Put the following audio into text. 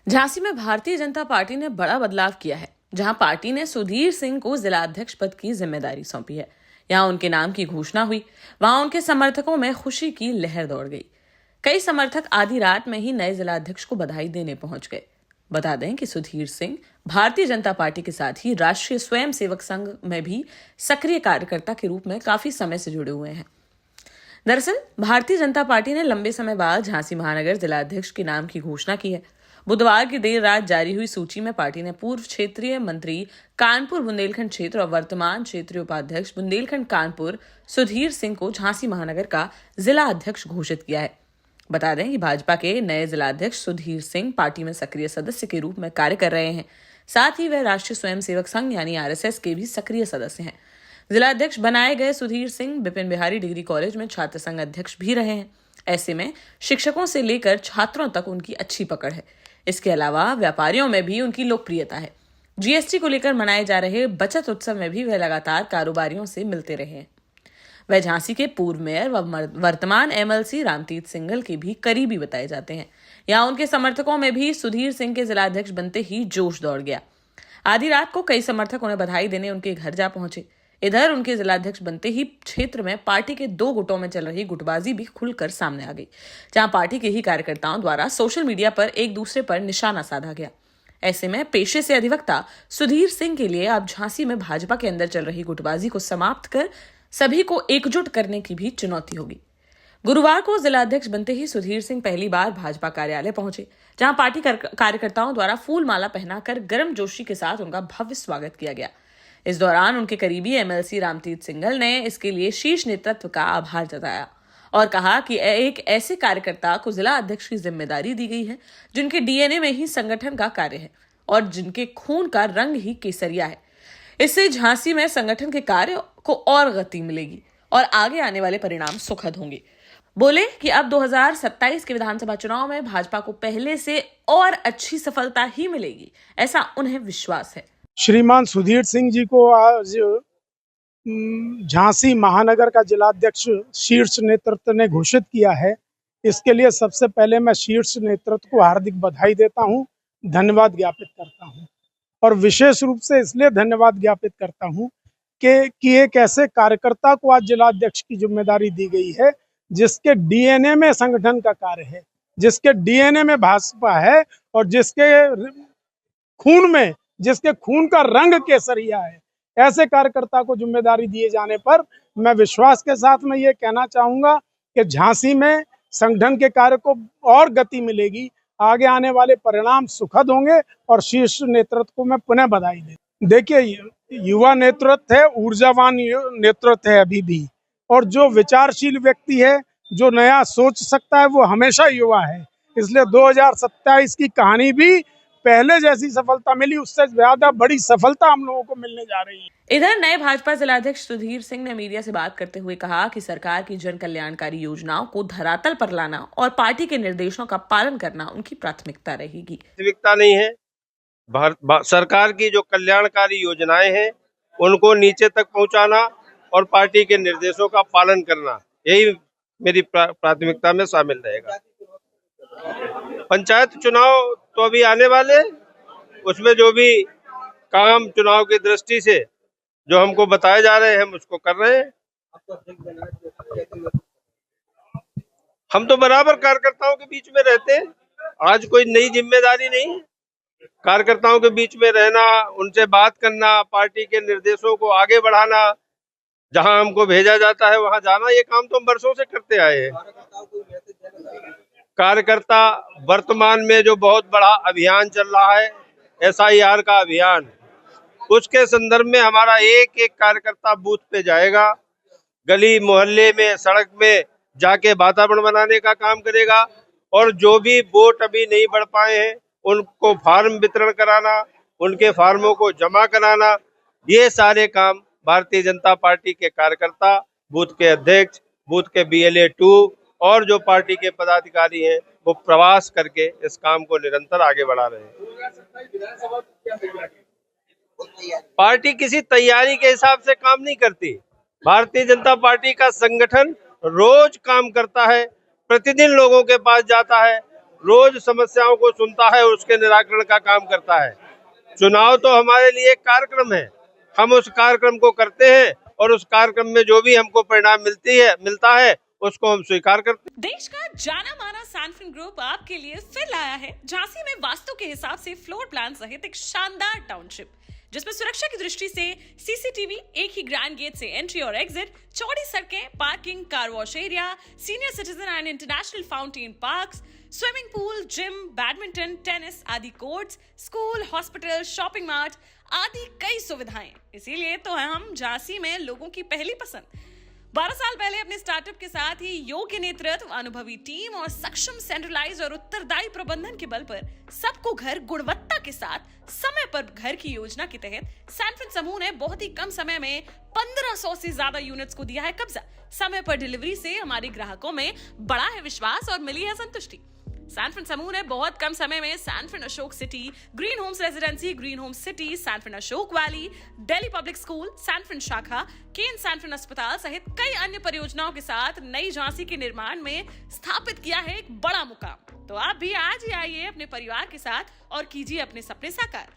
झांसी में भारतीय जनता पार्टी ने बड़ा बदलाव किया है, जहां पार्टी ने सुधीर सिंह को जिला अध्यक्ष पद की जिम्मेदारी सौंपी है। यहां उनके नाम की घोषणा हुई, वहां उनके समर्थकों में खुशी की लहर दौड़ गई। कई समर्थक आधी रात में ही नए जिला अध्यक्ष को बधाई देने पहुंच गए। बता दें कि सुधीर सिंह भारतीय जनता पार्टी के साथ ही राष्ट्रीय स्वयं सेवक संघ में भी सक्रिय कार्यकर्ता के रूप में काफी समय से जुड़े हुए हैं। दरअसल भारतीय जनता पार्टी ने लंबे समय बाद झांसी महानगर जिला अध्यक्ष के नाम की घोषणा की है। बुधवार की देर रात जारी हुई सूची में पार्टी ने पूर्व क्षेत्रीय मंत्री कानपुर बुंदेलखंड क्षेत्र और वर्तमान क्षेत्रीय उपाध्यक्ष बुंदेलखंड कानपुर सुधीर सिंह को झांसी महानगर का जिला अध्यक्ष घोषित किया है। बता दें कि भाजपा के नए जिला अध्यक्ष सुधीर सिंह पार्टी में सक्रिय सदस्य के रूप में कार्य कर रहे हैं। साथ ही वह राष्ट्रीय स्वयं सेवक संघ यानी आरएसएस के भी सक्रिय सदस्य हैं। जिला अध्यक्ष बनाए गए सुधीर सिंह बिपिन बिहारी डिग्री कॉलेज में छात्र संघ अध्यक्ष भी रहे हैं। ऐसे में शिक्षकों से लेकर छात्रों तक उनकी अच्छी पकड़ है। इसके अलावा व्यापारियों में भी उनकी लोकप्रियता है। जीएसटी को लेकर मनाए जा रहे बचत उत्सव में भी वह लगातार कारोबारियों से मिलते रहे हैं। वह झांसी के पूर्व मेयर व वर्तमान एमएलसी रामतीर्थ सिंघल के भी करीबी बताए जाते हैं। यहाँ उनके समर्थकों में भी सुधीर सिंह के जिला अध्यक्ष बनते ही जोश दौड़ गया। आधी रात को कई समर्थक उन्हें बधाई देने उनके घर जा पहुंचे। इधर उनके जिलाध्यक्ष बनते ही क्षेत्र में पार्टी के दो गुटों में चल रही गुटबाजी भी खुलकर सामने आ गई, जहां पार्टी के ही कार्यकर्ताओं द्वारा सोशल मीडिया पर एक दूसरे पर निशाना साधा गया। ऐसे में पेशे से अधिवक्ता सुधीर सिंह के लिए अब झांसी में भाजपा के अंदर चल रही गुटबाजी को समाप्त कर सभी को एकजुट करने की भी चुनौती होगी। गुरुवार को जिलाध्यक्ष बनते ही सुधीर सिंह पहली बार भाजपा कार्यालय पहुंचे, जहां पार्टी कार्यकर्ताओं द्वारा फूल माला पहनाकर गर्मजोशी के साथ उनका भव्य स्वागत किया गया। इस दौरान उनके करीबी एमएलसी रामतीर्थ सिंघल ने इसके लिए शीर्ष नेतृत्व का आभार जताया और कहा कि एक ऐसे कार्यकर्ता को जिला अध्यक्ष की जिम्मेदारी दी गई है जिनके डीएनए में ही संगठन का कार्य है और जिनके खून का रंग ही केसरिया है। इससे झांसी में संगठन के कार्य को और गति मिलेगी और आगे आने वाले परिणाम सुखद होंगे। बोले कि अब 2027 के विधानसभा चुनाव में भाजपा को पहले से और अच्छी सफलता ही मिलेगी, ऐसा उन्हें विश्वास है। श्रीमान सुधीर सिंह जी को आज झांसी महानगर का जिलाध्यक्ष शीर्ष नेतृत्व ने घोषित किया है। इसके लिए सबसे पहले मैं शीर्ष नेतृत्व को हार्दिक बधाई देता हूं, धन्यवाद ज्ञापित करता हूं और विशेष रूप से इसलिए धन्यवाद ज्ञापित करता हूं कि एक ऐसे कार्यकर्ता को आज जिलाध्यक्ष की जिम्मेदारी दी गई है जिसके डीएनए में संगठन का कार्य है, जिसके डीएनए में भाजपा है और जिसके खून का रंग केसरिया है। ऐसे कार्यकर्ता को जिम्मेदारी दिए जाने पर मैं विश्वास के साथ में ये कहना चाहूंगा कि झांसी में संगठन के कार्य को और गति मिलेगी, आगे आने वाले परिणाम सुखद होंगे और शीर्ष नेतृत्व को मैं पुनः बधाई देता। देखिए, युवा नेतृत्व है, ऊर्जावान नेतृत्व है अभी भी, और जो विचारशील व्यक्ति है, जो नया सोच सकता है, वो हमेशा युवा है। इसलिए 2027 की कहानी भी पहले जैसी सफलता मिली, उससे ज्यादा बड़ी सफलता हम लोगों को मिलने जा रही है। इधर नए भाजपा जिलाध्यक्ष सुधीर सिंह ने मीडिया से बात करते हुए कहा कि सरकार की जन कल्याणकारी योजनाओं को धरातल पर लाना और पार्टी के निर्देशों का पालन करना उनकी प्राथमिकता रहेगी। प्राथमिकता नहीं है, सरकार की जो कल्याणकारी योजनाएं हैं उनको नीचे तक पहुंचाना और पार्टी के निर्देशों का पालन करना, यही मेरी प्राथमिकता में शामिल रहेगा। पंचायत चुनाव तो अभी आने वाले, उसमें जो भी काम चुनाव की दृष्टि से जो हमको बताए जा रहे हैं हम उसको कर रहे हैं। हम तो बराबर कार्यकर्ताओं के बीच में रहते हैं, आज कोई नई जिम्मेदारी नहीं है। कार्यकर्ताओं के बीच में रहना, उनसे बात करना, पार्टी के निर्देशों को आगे बढ़ाना, जहां हमको भेजा जाता है वहां जाना, ये काम तो हम वर्षों से करते आए हैं। कार्यकर्ता वर्तमान में जो बहुत बड़ा अभियान चल रहा है एसआईआर का अभियान, उसके संदर्भ में हमारा एक एक कार्यकर्ता बूथ पे जाएगा, गली मोहल्ले में, सड़क में जाके वातावरण बनाने का काम करेगा और जो भी वोट अभी नहीं बढ़ पाए हैं उनको फार्म वितरण कराना, उनके फार्मों को जमा कराना, ये सारे काम भारतीय जनता पार्टी के कार्यकर्ता, बूथ के अध्यक्ष, बूथ के BLA 2 और जो पार्टी के पदाधिकारी हैं वो प्रवास करके इस काम को निरंतर आगे बढ़ा रहे हैं। पार्टी किसी तैयारी के हिसाब से काम नहीं करती। भारतीय जनता पार्टी का संगठन रोज काम करता है, प्रतिदिन लोगों के पास जाता है, रोज समस्याओं को सुनता है, उसके निराकरण का काम करता है। चुनाव तो हमारे लिए एक कार्यक्रम है, हम उस कार्यक्रम को करते हैं और उस कार्यक्रम में जो भी हमको परिणाम मिलता है उसको हम स्वीकार करते हैं। देश का जाना माना सैनफिन ग्रुप आपके लिए फिर लाया है झांसी में वास्तु के हिसाब से फ्लोर प्लान सहित एक शानदार टाउनशिप, जिसमें सुरक्षा की दृष्टि से सीसीटीवी, एक ही ग्रैंड गेट से एंट्री और एग्जिट, चौड़ी सड़कें, parking, car wash area, senior citizen and international fountain parks, swimming pool, gym, badminton, tennis आदि courts, school, hospital, shopping mart आदि कई सुविधाएं। इसीलिए तो हम झांसी में लोगों की पहली पसंद। 12 साल पहले अपने स्टार्टअप के साथ ही योग्य नेतृत्व, अनुभवी टीम और सक्षम सेंट्रलाइज और उत्तरदायी प्रबंधन के बल पर सबको घर गुणवत्ता के साथ समय पर घर की योजना के तहत सैनफिन समूह ने बहुत ही कम समय में 1500 से ज्यादा यूनिट्स को दिया है कब्जा। समय पर डिलीवरी से हमारे ग्राहकों में बड़ा है विश्वास और मिली है संतुष्टि। सैनफिन समूह ने बहुत कम समय में Sanfin Ashok city, green homes residency, green homes city, Sanfin Ashok valley, Delhi public school, Sanfin शाखा, केन सैनफिन अस्पताल सहित कई अन्य परियोजनाओं के साथ नई झांसी के निर्माण में स्थापित किया है एक बड़ा मुकाम। तो आप भी आज ही आइए अपने परिवार के साथ और कीजिए अपने सपने साकार।